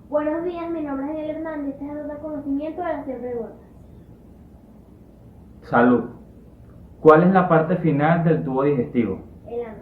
Buenos días, mi nombre es Daniel Hernández, este es el conocimiento de las 100 preguntas. Salud. ¿Cuál es la parte final del tubo digestivo? El ano,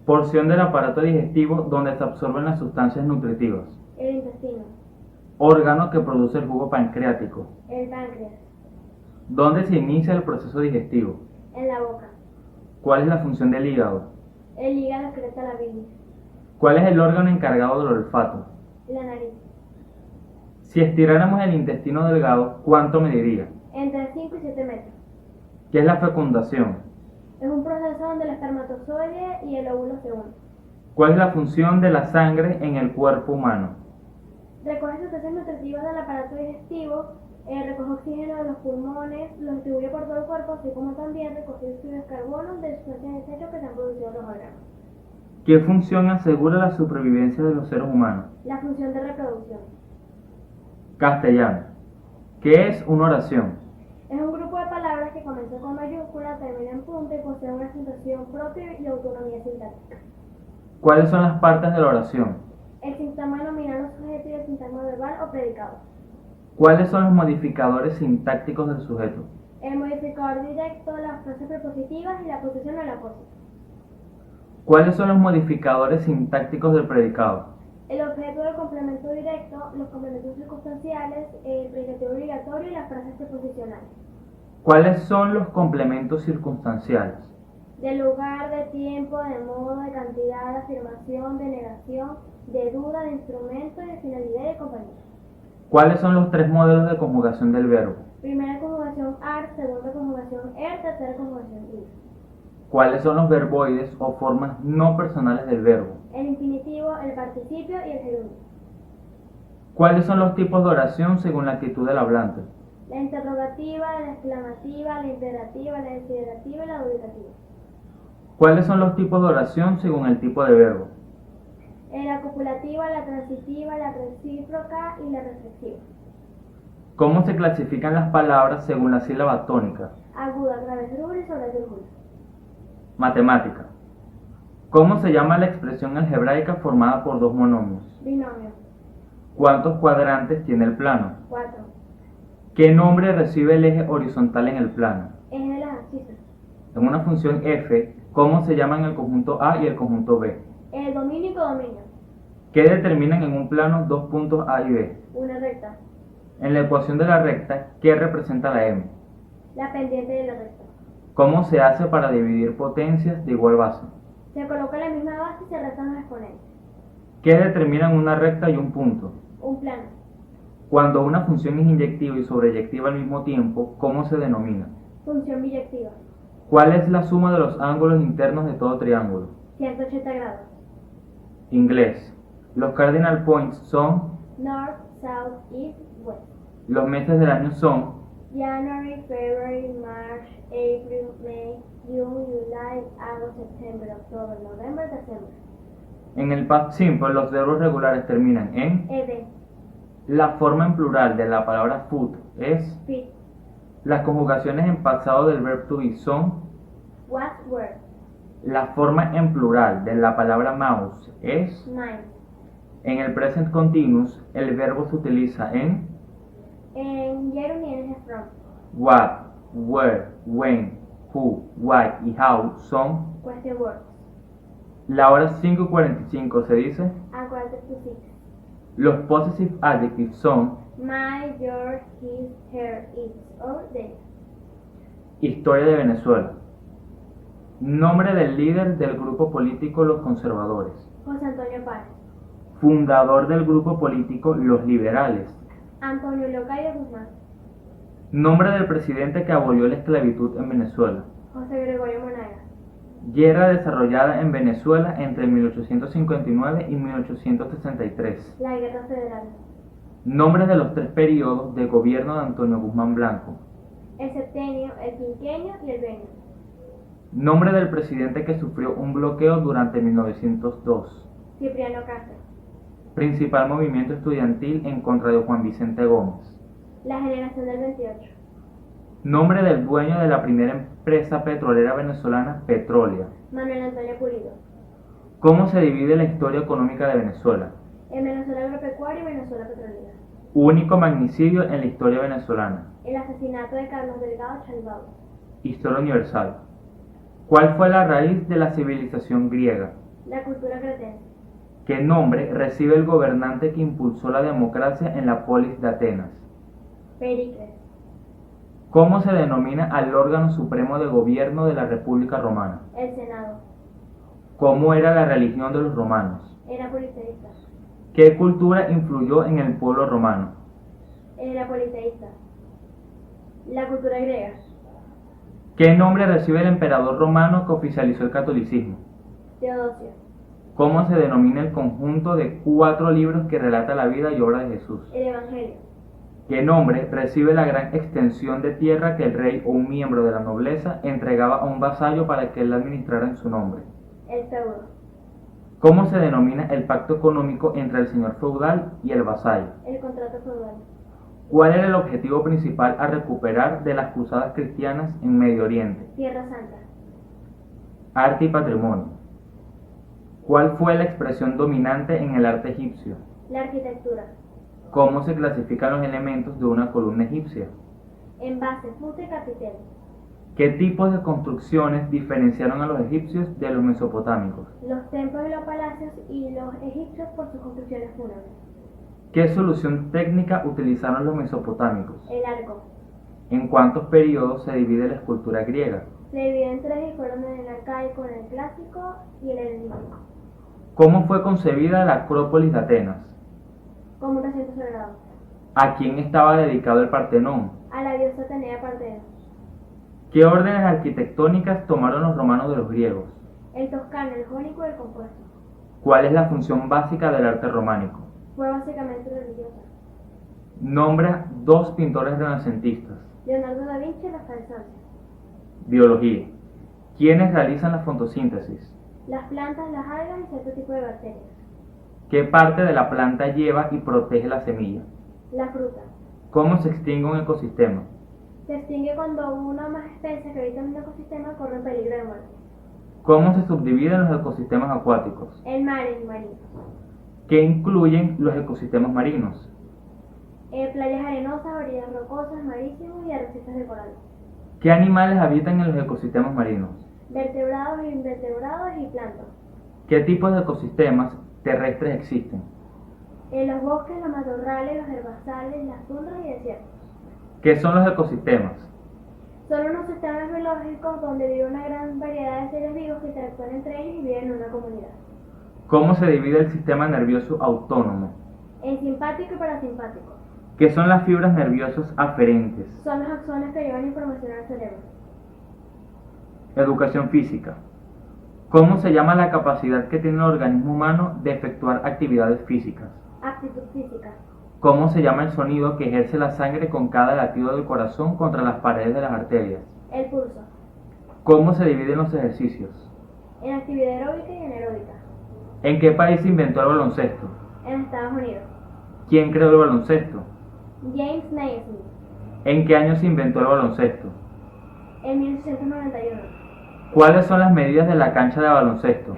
Porción del aparato digestivo donde se absorben las sustancias nutritivas. el intestino, Órgano que produce el jugo pancreático. el páncreas, ¿Dónde se inicia el proceso digestivo? en la boca, ¿Cuál es la función del hígado? el hígado excreta la bilis, ¿Cuál es el órgano encargado del olfato? la nariz, Si estiráramos el intestino delgado, ¿cuánto mediría? entre 5 y 7 metros. ¿Qué es la fecundación? Es un proceso donde el espermatozoide y el óvulo se unen. ¿Cuál es la función de la sangre en el cuerpo humano? Recoge sustancias nutritivas del aparato digestivo, recoge oxígeno de los pulmones, lo distribuye por todo el cuerpo, así como también recoge dióxido de carbono de sustancias de desecho que se han producido en los órganos. ¿Qué función asegura la supervivencia de los seres humanos? La función de reproducción. Castellano. ¿Qué es una oración? Es un grupo de palabras que comienza con mayúscula, termina en punta y posee una acentuación propia y autonomía sintáctica. ¿Cuáles son las partes de la oración? El sintagma denomina los sujetos y el sintagma verbal o predicado. ¿Cuáles son los modificadores sintácticos del sujeto? El modificador directo, las frases prepositivas y la posición o el apósito. ¿Cuáles son los modificadores sintácticos del predicado? El objeto del complemento directo, los complementos circunstanciales, el predicativo obligatorio y las frases preposicionales. ¿Cuáles son los complementos circunstanciales? De lugar, de tiempo, de modo, de cantidad, de afirmación, de negación, de duda, de instrumento, de finalidad y de compañía. ¿Cuáles son los tres modelos de conjugación del verbo? Primera conjugación AR, segunda conjugación ER, tercera conjugación IR. ¿Cuáles son los verboides o formas no personales del verbo? El infinitivo, el participio y el gerundio. ¿Cuáles son los tipos de oración según la actitud del hablante? La interrogativa, la exclamativa, la imperativa, la desiderativa y la duplicativa. ¿Cuáles son los tipos de oración según el tipo de verbo? La copulativa, la transitiva, la recíproca y la reflexiva. ¿Cómo se clasifican las palabras según la sílaba tónica? Aguda, grave, rubro y sobresurjura. Matemática. ¿Cómo se llama la expresión algebraica formada por dos monomios? Binomio. ¿Cuántos cuadrantes tiene el plano? 4. ¿Qué nombre recibe el eje horizontal en el plano? Eje de las abscisas. En una función f, ¿cómo se llaman el conjunto A y el conjunto B? El dominio y codominio. ¿Qué determinan en un plano dos puntos A y B? Una recta. En la ecuación de la recta, ¿qué representa la m? La pendiente de la recta. ¿Cómo se hace para dividir potencias de igual base? Se coloca la misma base y se restan los exponentes. ¿Qué determinan una recta y un punto? Un plano. Cuando una función es inyectiva y sobreyectiva al mismo tiempo, ¿cómo se denomina? Función biyectiva. ¿Cuál es la suma de los ángulos internos de todo triángulo? 180 grados. Inglés. Los cardinal points son, North, South, East, West. los meses del año son, January, February, March, April, May, June, July, August, September, October, November, December. en el past simple los verbos regulares terminan en, Ed, la forma en plural de la palabra food es, fit, las conjugaciones en pasado del verbo to be son, was, were, la forma en plural de la palabra mouse es, mind. en el present continuous el verbo se utiliza en, En Jeremy es from. what, where, when, who, why y how son, Question words. la hora 5:45 se dice, A quarter to 6. los possessive adjectives son, My, your, his, her, its, or they. historia de Venezuela. Nombre del líder del grupo político Los Conservadores. José Antonio Páez. Fundador del grupo político Los Liberales. Antonio Locayo Guzmán. Nombre del presidente que abolió la esclavitud en Venezuela. José Gregorio Monaga. Guerra desarrollada en Venezuela entre 1859 y 1863. La Guerra Federal. Nombres de los tres periodos de gobierno de Antonio Guzmán Blanco. El septenio, el quinquenio y el venio. Nombre del presidente que sufrió un bloqueo durante 1902. Cipriano Castro. Principal movimiento estudiantil en contra de Juan Vicente Gómez. La generación del 28. Nombre del dueño de la primera empresa petrolera venezolana, Petrolia. Manuel Antonio Pulido. ¿Cómo se divide la historia económica de Venezuela? En Venezuela agropecuaria y Venezuela petrolera. Único magnicidio en la historia venezolana. El asesinato de Carlos Delgado Chalbau. Historia universal. ¿Cuál fue la raíz de la civilización griega? La cultura cretense. ¿Qué nombre recibe el gobernante que impulsó la democracia en la polis de Atenas? Pericles. ¿Cómo se denomina al órgano supremo de gobierno de la República Romana? El Senado. ¿Cómo era la religión de los romanos? Era politeísta. ¿Qué cultura influyó en el pueblo romano? Era politeísta. La cultura griega. ¿Qué nombre recibe el emperador romano que oficializó el catolicismo? Teodosio. ¿Cómo se denomina el conjunto de 4 libros que relata la vida y obra de Jesús? El Evangelio. ¿Qué nombre recibe la gran extensión de tierra que el rey o un miembro de la nobleza entregaba a un vasallo para que él la administrara en su nombre? El feudo. ¿Cómo se denomina el pacto económico entre el señor feudal y el vasallo? El contrato feudal. ¿Cuál era el objetivo principal a recuperar de las cruzadas cristianas en Medio Oriente? Tierra Santa. Arte y patrimonio. ¿Cuál fue la expresión dominante en el arte egipcio? La arquitectura. ¿Cómo se clasifican los elementos de una columna egipcia? Envase, fuste y capitel. ¿Qué tipos de construcciones diferenciaron a los egipcios de los mesopotámicos? Los templos y los palacios y los egipcios por sus construcciones fúnebres. ¿Qué solución técnica utilizaron los mesopotámicos? El arco. ¿En cuántos periodos se divide la escultura griega? Se divide en 3 y fueron el arcaico, el clásico y el helenístico. ¿Cómo fue concebida la Acrópolis de Atenas? Como un recinto sagrado. ¿A quién estaba dedicado el Partenón? A la diosa Atenea Partena. ¿Qué órdenes arquitectónicas tomaron los romanos de los griegos? El toscano, el jónico y el compuesto. ¿Cuál es la función básica del arte románico? Fue básicamente religiosa. Nombra 2 pintores renacentistas. Leonardo da Vinci y Rafael Sanzio. Biología. ¿Quiénes realizan la fotosíntesis? Las plantas, las algas y cierto tipo de bacterias. ¿Qué parte de la planta lleva y protege la semilla? La fruta. ¿Cómo se extingue un ecosistema? Se extingue cuando una o más especies que habitan un ecosistema corren peligro de muerte. ¿Cómo se subdividen los ecosistemas acuáticos? En mares y marinos. ¿Qué incluyen los ecosistemas marinos? Playas arenosas, orillas rocosas, marítimos y arrecifes de coral. ¿Qué animales habitan en los ecosistemas marinos? Vertebrados, invertebrados y plancton. ¿Qué tipos de ecosistemas terrestres existen? Los bosques, los matorrales, los herbazales, las tundras y desiertos. ¿Qué son los ecosistemas? Son unos sistemas biológicos donde vive una gran variedad de seres vivos que interactúan entre ellos y viven en una comunidad. ¿Cómo se divide el sistema nervioso autónomo? En simpático y parasimpático. ¿Qué son las fibras nerviosas aferentes? Son los axones que llevan información al cerebro. Educación física. ¿Cómo se llama la capacidad que tiene el organismo humano de efectuar actividades físicas? Aptitud física. ¿Cómo se llama el sonido que ejerce la sangre con cada latido del corazón contra las paredes de las arterias? El pulso. ¿Cómo se dividen los ejercicios? En actividad aeróbica y anaeróbica. ¿En qué país se inventó el baloncesto? En Estados Unidos. ¿Quién creó el baloncesto? James Naismith. ¿En qué año se inventó el baloncesto? En 1891. ¿Cuáles son las medidas de la cancha de baloncesto?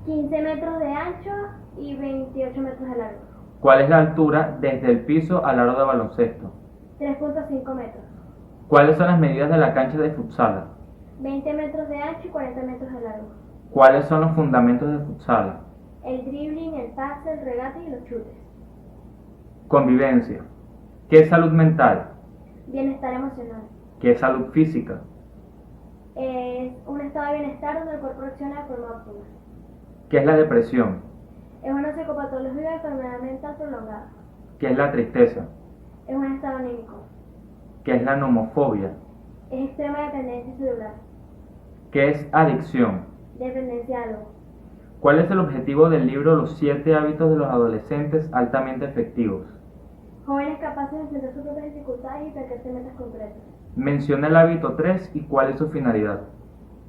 15 metros de ancho y 28 metros de largo. ¿Cuál es la altura desde el piso al aro de baloncesto? 3.5 metros. ¿Cuáles son las medidas de la cancha de futsal? 20 metros de ancho y 40 metros de largo. ¿Cuáles son los fundamentos de futsal? El dribbling, el pase, el regate y los chutes. Convivencia. ¿Qué es salud mental? Bienestar emocional. ¿Qué es salud física? Es un estado de bienestar donde el cuerpo reacciona de forma óptima. ¿Qué es la depresión? Es una psicopatología de enfermedad mental prolongada. ¿Qué es la tristeza? Es un estado anímico. ¿Qué es la nomofobia? Es extrema dependencia celular. ¿Qué es adicción? Dependencia a algo. ¿Cuál es el objetivo del libro Los 7 hábitos de los adolescentes altamente efectivos? Jóvenes capaces de enfrentar sus propias dificultades y plantearse metas concretas. Menciona el hábito 3 y cuál es su finalidad.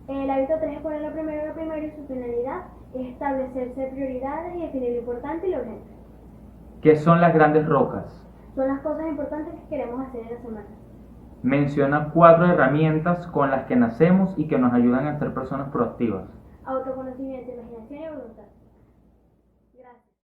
El hábito 3 es ponerlo primero y su finalidad es establecerse prioridades y definir lo importante y lo urgente. ¿Qué son las grandes rocas? Son las cosas importantes que queremos hacer en la semana. Menciona 4 herramientas con las que nacemos y que nos ayudan a ser personas proactivas. autoconocimiento, imaginación y voluntad.